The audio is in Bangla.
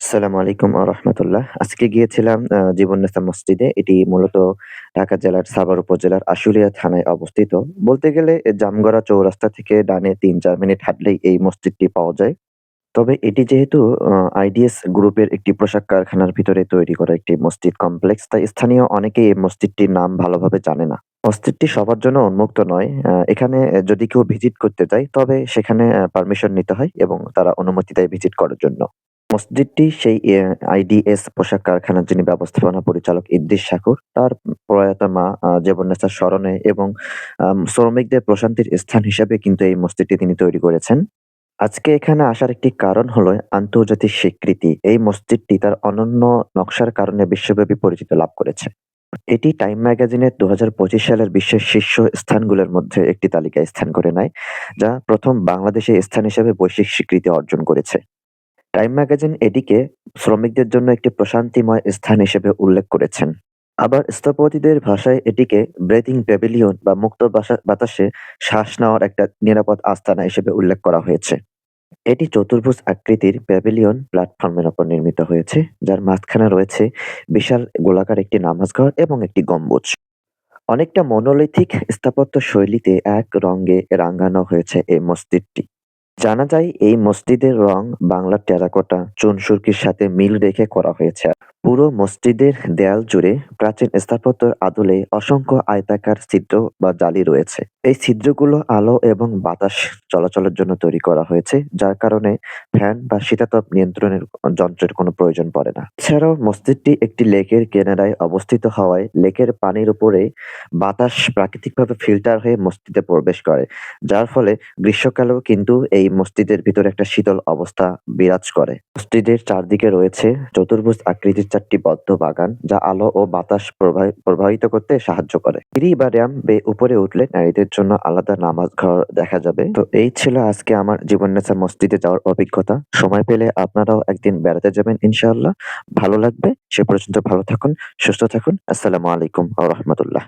আসসালামু আলাইকুম রাহমাতুল্লাহ। আজকে গিয়েছিলাম জীবননেতা মসজিদে। এটি মূলত ঢাকা জেলার সাভার উপজেলার আশুলিয়া থানায় অবস্থিত। বলতে গেলে জামগড়া চৌরাস্তা থেকে ডানে ৩-৪ মিনিট হাঁটলেই এই মসজিদটি পাওয়া যায়। তবে এটি যেহেতু আইডিএস গ্রুপের একটি পোশাক কারখানার ভিতরে তৈরি করা একটি মসজিদ কমপ্লেক্স, তাই স্থানীয় অনেকেই এই মসজিদটির নাম ভালোভাবে জানে না। মসজিদটি সবার জন্য উন্মুক্ত নয়। এখানে যদি কেউ ভিজিট করতে চায়, তবে সেখানে পারমিশন নিতে হয় এবং তারা অনুমতি দেয় ভিজিট করার জন্য। মসজিদটি সেই আইডিএস পোশাক কারখানার যিনি ব্যবস্থাপনা পরিচালক ইদ্রিস শাকুর, তার প্রয়াত মা জেবুন্নেসার স্মরণে এবং শ্রমিকদের প্রশান্তির স্থান হিসেবে কিন্তু এই মসজিদটি তিনি তৈরি করেছেন। আজকে এখানে আসার একটি কারণ হলো আন্তর্জাতিক স্বীকৃতি। এই মসজিদটি তার অনন্য নকশার কারণে বিশ্বব্যাপী পরিচিতি লাভ করেছে। এটি টাইম ম্যাগাজিনের ২০২৫ সালের বিশ্বের শীর্ষ স্থানগুলোর মধ্যে একটি তালিকায় স্থান করে নেয়, যা ১ম বাংলাদেশে স্থান হিসেবে বৈশ্বিক স্বীকৃতি অর্জন করেছে। টাইম ম্যাগাজিন এটিকে শ্রমিকদের জন্য একটি প্রশান্তিময় স্থান হিসেবে উল্লেখ করেছেন। আবার স্থপতিদের ভাষায় এটিকে ব্রেথিং প্যাভিলিয়ন বা মুক্ত বাতাসে শ্বাস নেওয়ার একটা নিরাপদ আস্তানা হিসেবে উল্লেখ করা হয়েছে। এটি চতুর্ভুজ আকৃতির প্যাভিলিয়ন প্ল্যাটফর্মের উপর নির্মিত হয়েছে, যার মাঝখানে রয়েছে বিশাল গোলাকার একটি নামাজঘর এবং একটি গম্বুজ। অনেকটা মনোলিথিক স্থাপত্য শৈলীতে এক রঙে রাঙানো হয়েছে এই মসজিদটি। জানা যায় এই মসজিদের রং বাংলার টেরাকোটা চুন-সুরকির সাথে মিল রেখে করা হয়েছে। পুরো মসজিদের দেয়াল জুড়ে প্রাচীন স্থাপত্যের আদলে অসংখ্য আয়তাকার ছিদ্র বা জালি রয়েছে। এই ছিদ্রগুলো আলো এবং বাতাস চলাচলের জন্য তৈরি করা হয়েছে, যার কারণে ফ্যান বা শীতাতপ নিয়ন্ত্রণের যন্ত্রের কোনো প্রয়োজন পড়ে না। এছাড়াও মসজিদটি একটি লেকের কিনারায় অবস্থিত হওয়ায় লেকের পানির উপরে বাতাস প্রাকৃতিকভাবে ফিল্টার হয়ে মসজিদে প্রবেশ করে। যার ফলে গ্রীষ্মকালেও কিন্তু এই মসজিদের ভিতরে একটা শীতল অবস্থা বিরাজ করে। মসজিদের চারদিকে রয়েছে চতুর্ভুজ আকৃতির ৪ টি বদ্ধ বাগান, যা আলো ও বাতাস প্রবাহিত করতে সাহায্য করে। সিঁড়ি বা র‍্যাম্প বেয়ে উপরে উঠলে নারীদের জন্য আলাদা নামাজ ঘর দেখা যাবে। তো এই ছিল আজকে আমার জীবননেছা মসজিদে যাওয়ার অভিজ্ঞতা। সময় পেলে আপনারাও একদিন বেড়াতে যাবেন ইনশাআল্লাহ। ভালো লাগবে। সে পর্যন্ত ভালো থাকুন, সুস্থ থাকুন। আসসালামু আলাইকুম ওয়া রাহমাতুল্লাহ।